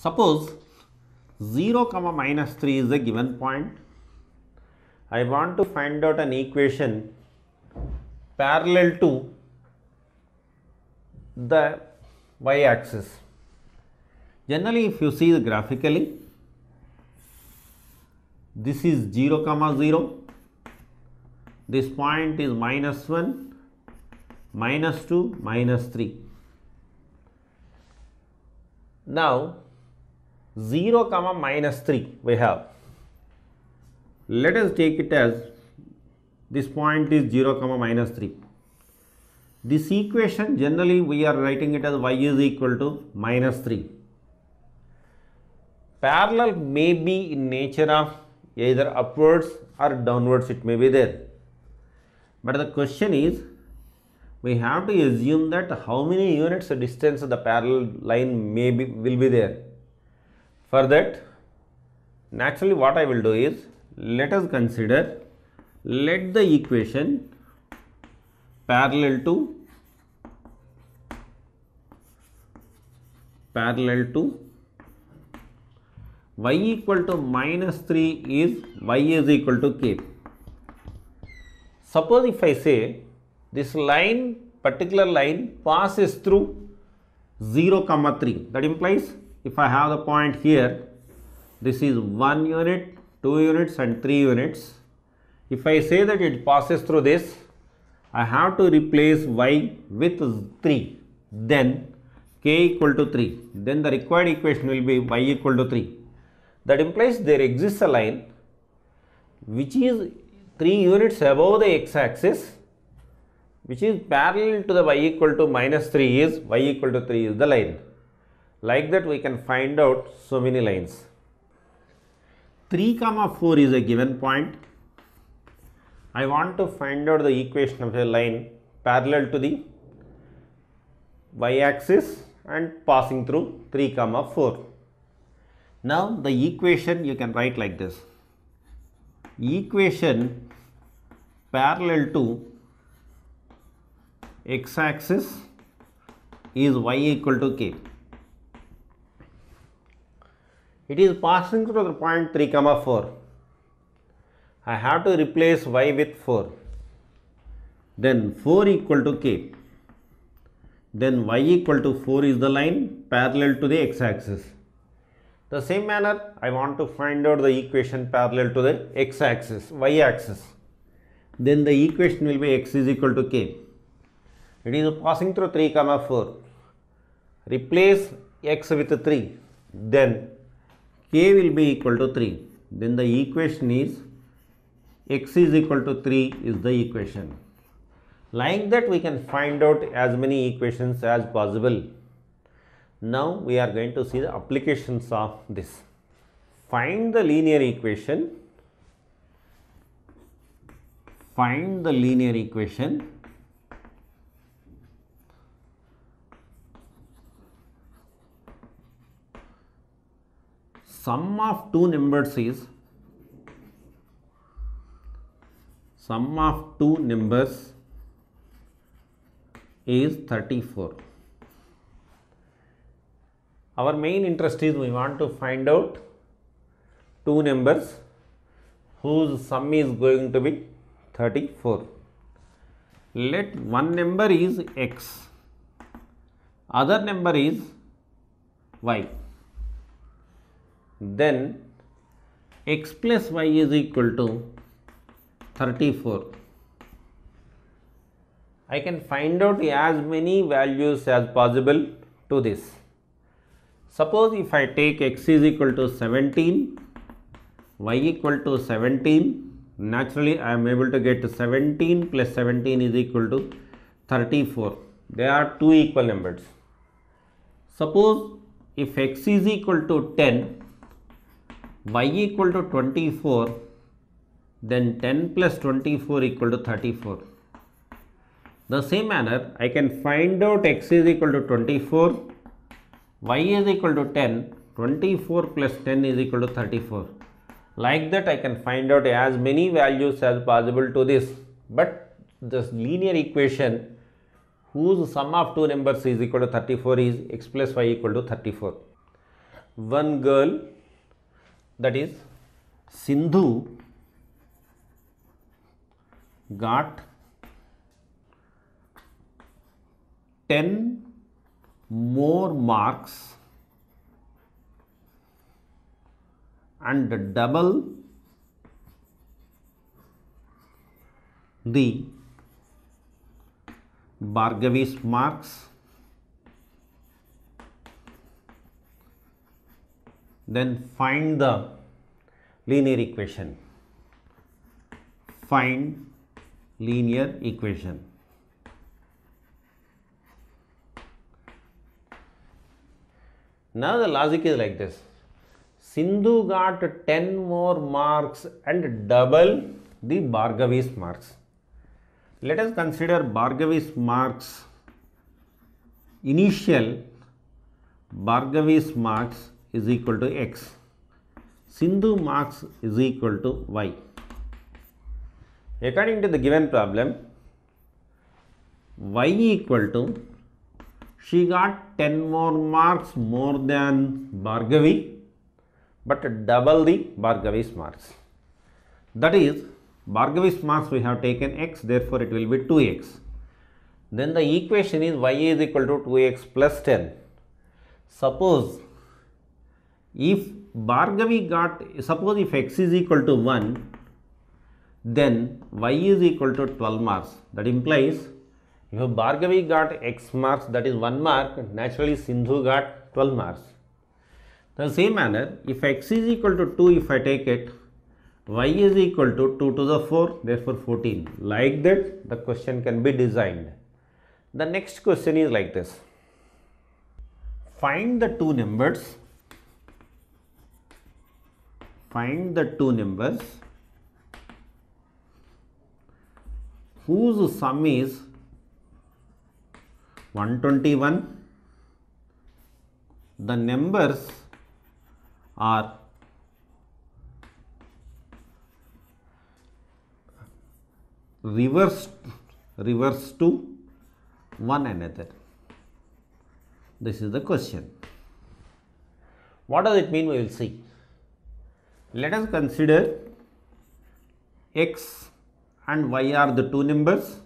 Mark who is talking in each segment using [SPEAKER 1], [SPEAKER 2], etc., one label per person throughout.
[SPEAKER 1] Suppose 0 comma minus 3 is a given point. I want to find out an equation parallel to the y axis. Generally, if you see graphically, this is 0 comma 0, this point is minus 1, minus 2, minus 3. Now 0 comma minus 3 we have. Let us take it as this point is 0 comma minus 3. This equation generally we are writing it as y is equal to minus 3. Parallel may be in nature of either upwards or downwards, it may be there. But the question is, we have to assume that how many units distance the parallel line will be there. For that, naturally what I will do is, let us consider, let the equation parallel to y equal to minus 3 is y is equal to k. Suppose if I say this line, particular line passes through 0 comma 3, that implies if I have the point here, this is 1 unit, 2 units and 3 units. If I say that it passes through this, I have to replace y with 3, then k equal to 3, then the required equation will be y equal to 3. That implies there exists a line which is 3 units above the x-axis, which is parallel to the y equal to minus 3 is y equal to 3 is the line. Like that we can find out so many lines. 3 comma 4 is a given point. I want to find out the equation of a line parallel to the y-axis and passing through 3 comma 4. Now the equation you can write like this. Equation parallel to x-axis is y equal to k. It is passing through the point 3 comma 4. I have to replace y with 4. Then 4 equal to k. Then y equal to 4 is the line parallel to the x-axis. The same manner, I want to find out the equation parallel to the x-axis, y-axis. Then the equation will be x is equal to k. It is passing through 3 comma 4. Replace x with 3. Then k will be equal to 3. Then the equation is x is equal to 3 is the equation. Like that we can find out as many equations as possible. Now we are going to see the applications of this. Find the linear equation. Find the linear equation sum of two numbers is 34. Our main interest is we want to find out two numbers whose sum is going to be 34. Let one number is x, other number is y. Then x plus y is equal to 34. I can find out as many values as possible to this. Suppose if I take x is equal to 17, y equal to 17, naturally I am able to get 17 plus 17 is equal to 34. They are two equal numbers. Suppose if x is equal to 10, y equal to 24, then 10 plus 24 equal to 34. The same manner, I can find out x is equal to 24, y is equal to 10, 24 plus 10 is equal to 34. Like that I can find out as many values as possible to this. But this linear equation whose sum of two numbers is equal to 34 is x plus y equal to 34. one girl, that is Sindhu, got 10 more marks and double the Bhargavi's marks, then find the linear equation. Find linear equation. Now the logic is like this. Sindhu got 10 more marks and double the Bhargavi's marks. Let us consider Bhargavi's marks. Initial Bhargavi's marks is equal to x. Sindhu marks is equal to y. According to the given problem, y equal to, she got 10 more marks more than Bhargavi, but double the Bhargavi's marks. That is, Bhargavi's marks we have taken x, therefore it will be 2x. Then the equation is y is equal to 2x plus 10. Suppose if Bhargavi got, suppose if x is equal to 1, then y is equal to 12 marks. That implies if Bhargavi got x marks, that is 1 mark, naturally Sindhu got 12 marks. The same manner, if x is equal to 2, if I take it, y is equal to 2 to the 4, therefore 14. Like that, the question can be designed. The next question is like this. Find the two numbers. Find the two numbers whose sum is 121. The numbers are reversed to one another. This is the question. What does it mean? We will see. Let us consider x and y are the two numbers.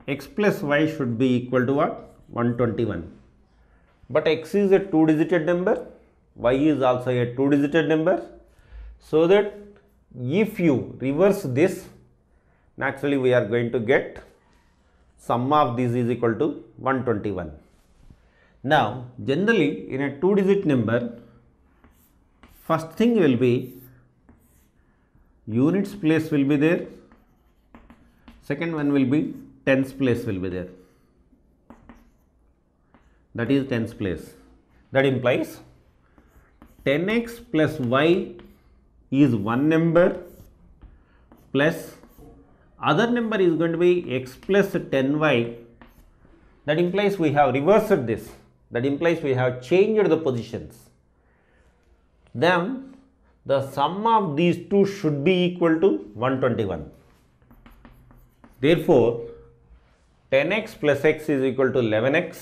[SPEAKER 1] X plus y should be equal to what? 121. But x is a two-digited number, y is also a two-digited number. So that if you reverse this, naturally we are going to get sum of these is equal to 121. Now, generally in a two-digit number, first thing will be units place will be there, second one will be tens place will be there, that is tens place. That implies 10x plus y is one number plus other number is going to be x plus 10y. That implies we have reversed this. That implies we have changed the positions. Then the sum of these two should be equal to 121. Therefore, 10x plus x is equal to 11x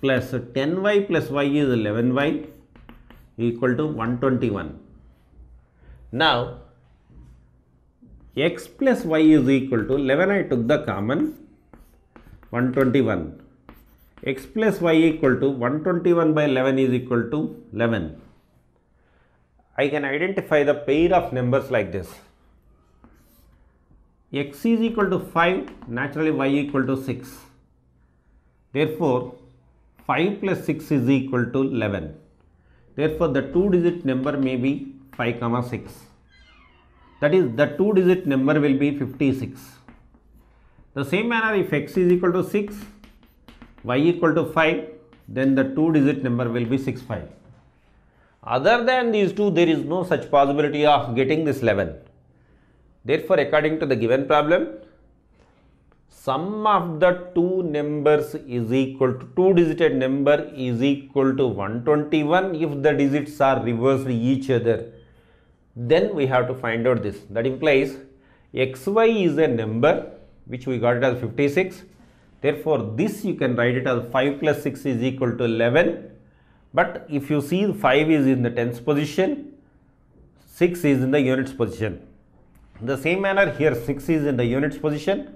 [SPEAKER 1] plus 10y plus y is 11y equal to 121. Now, x plus y is equal to 11, I took the common, 121. X plus y equal to 121 by 11 is equal to 11. I can identify the pair of numbers like this. X is equal to 5, naturally y equal to 6. Therefore, 5 plus 6 is equal to 11. Therefore, the two-digit number may be 5, 6. That is, the two-digit number will be 56. The same manner, if x is equal to 6, y equal to 5, then the two-digit number will be 65. Other than these two, there is no such possibility of getting this 11. Therefore, according to the given problem, sum of the two numbers is equal to, two-digit number is equal to 121 if the digits are reversed each other. Then we have to find out this. That implies xy is a number which we got it as 56. Therefore, this you can write it as 5 plus 6 is equal to 11. But if you see 5 is in the tens position, 6 is in the units position. In the same manner here 6 is in the units position,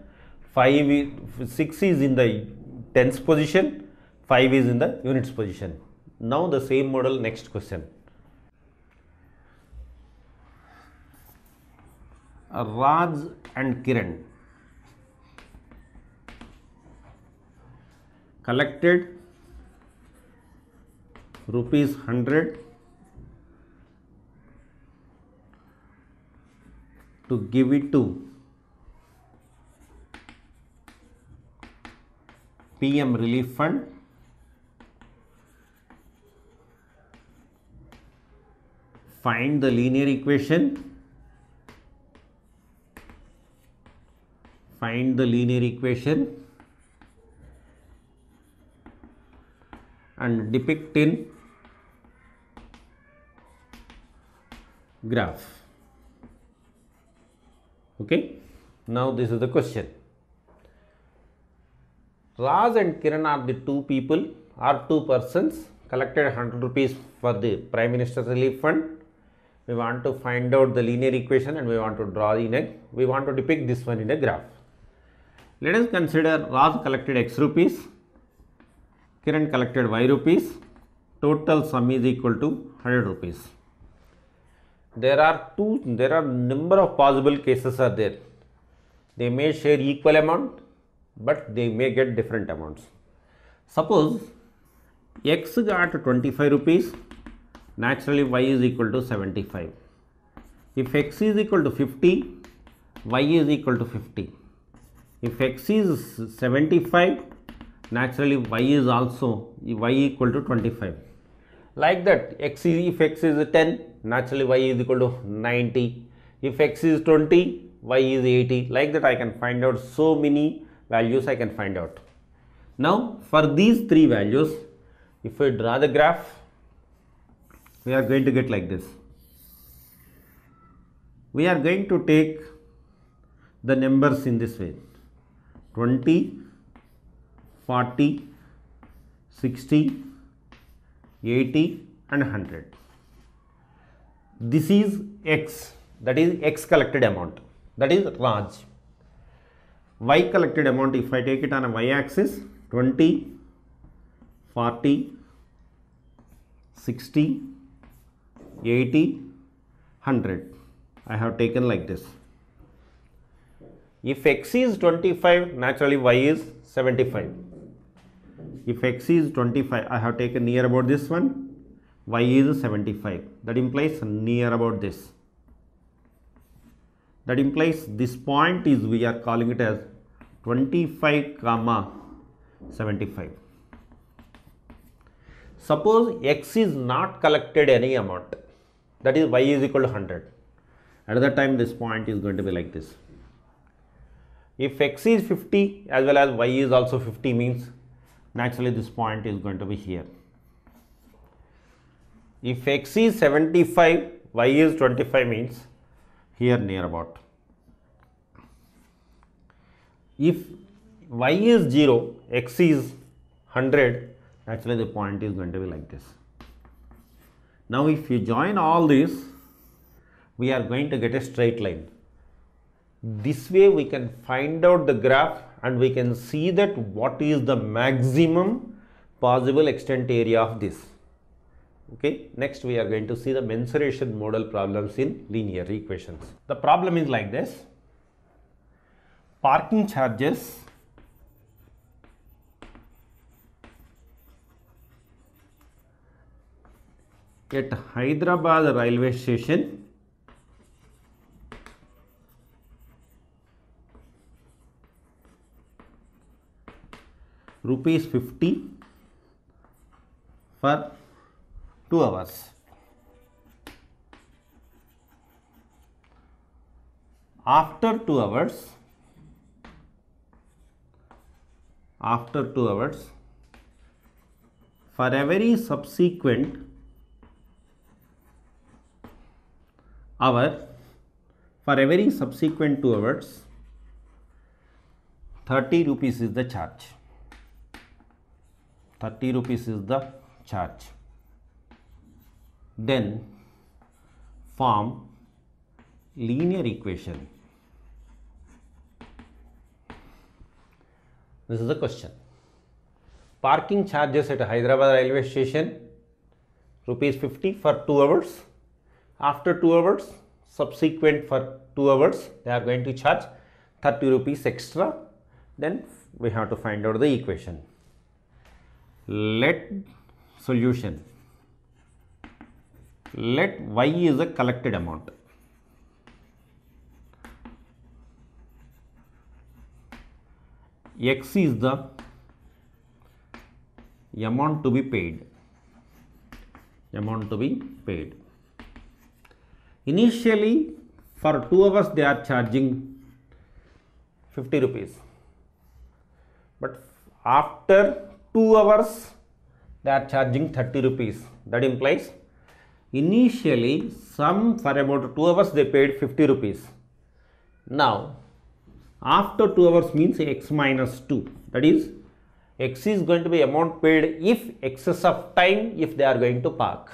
[SPEAKER 1] 6 is in the tens position, 5 is in the units position. Now the same model, next question. Raj and Kiran collected rupees 100 to give it to PM Relief Fund. Find the linear equation. Find the linear equation and depict in graph. Okay, now this is the question. Raj and Kiran are the two people or two persons collected 100 rupees for the Prime Minister's Relief Fund. We want to find out the linear equation and we want to draw we want to depict this one in a graph. Let us consider Raj collected X rupees, Kiran collected Y rupees, total sum is equal to 100 rupees. There are number of possible cases are there. They may share equal amount, but they may get different amounts. Suppose X got 25 rupees, naturally Y is equal to 75. If X is equal to 50, Y is equal to 50. If X is 75, naturally Y is also Y equal to 25. Like that, if X is 10, naturally Y is equal to 90. If X is 20, Y is 80. Like that I can find out so many values I can find out. Now for these three values, if I draw the graph, we are going to get like this. We are going to take the numbers in this way: 20, 40, 60, 80 and 100. This is X, that is X collected amount, that is Raj. Y collected amount, if I take it on a Y axis, 20, 40, 60, 80, 100. I have taken like this. If X is 25, naturally Y is 75. If X is 25, I have taken near about this one, Y is 75. That implies near about this. That implies this point is, we are calling it as 25, 75. Suppose X is not collected any amount, that is Y is equal to 100. At that time this point is going to be like this. If X is 50 as well as Y is also 50, means naturally this point is going to be here. If X is 75, Y is 25, means here near about. If Y is 0, X is 100, actually the point is going to be like this. Now if you join all this, we are going to get a straight line. This way we can find out the graph and we can see that what is the maximum possible extent area of this. Okay, next we are going to see the mensuration model problems in linear equations. The problem is like this: parking charges at Hyderabad railway station rupees 50 for 2 hours. After 2 hours, for every subsequent hour, for every subsequent 2 hours, 30 rupees is the charge. 30 rupees is the charge. then form linear equation. This is the question. Parking charges at Hyderabad railway station rupees 50 for 2 hours. After 2 hours, subsequent for 2 hours, they are going to charge 30 rupees extra. Then we have to find out the equation. Let solution. Let y is a collected amount. X is the amount to be paid. Amount to be paid. Initially, for 2 hours they are charging 50 rupees. But after 2 hours they are charging 30 rupees. That implies initially for about 2 hours they paid 50 rupees. Now after 2 hours means x minus 2. That is, x is going to be amount paid if excess of time if they are going to park.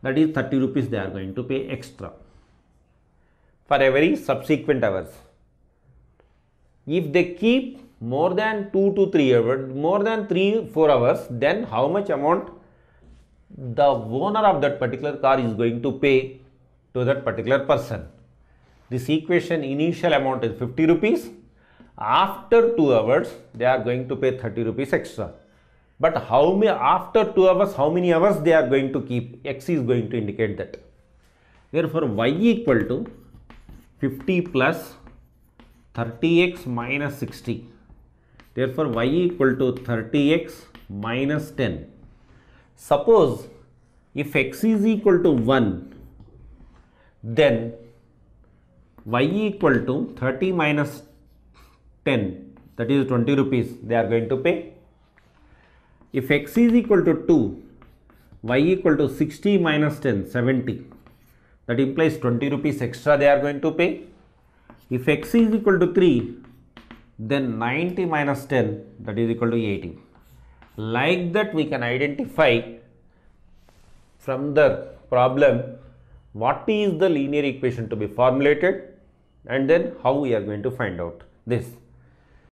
[SPEAKER 1] That is 30 rupees they are going to pay extra for every subsequent hours. If they keep more than 2 to 3 hours, more than 3-4 hours, then how much amount the owner of that particular car is going to pay to that particular person. This equation initial amount is 50 rupees. After 2 hours, they are going to pay 30 rupees extra. But after 2 hours, how many hours they are going to keep? X is going to indicate that. Therefore, y equal to 50 plus 30x minus 60. Therefore, y equal to 30x minus 10. Suppose if x is equal to 1, then y equal to 30 minus 10, that is 20 rupees they are going to pay. If x is equal to 2, y equal to 60 minus 10, 70. That implies 20 rupees extra they are going to pay. If x is equal to 3, then 90 minus 10, that is equal to 80. Like that we can identify from the problem what is the linear equation to be formulated and then how we are going to find out this.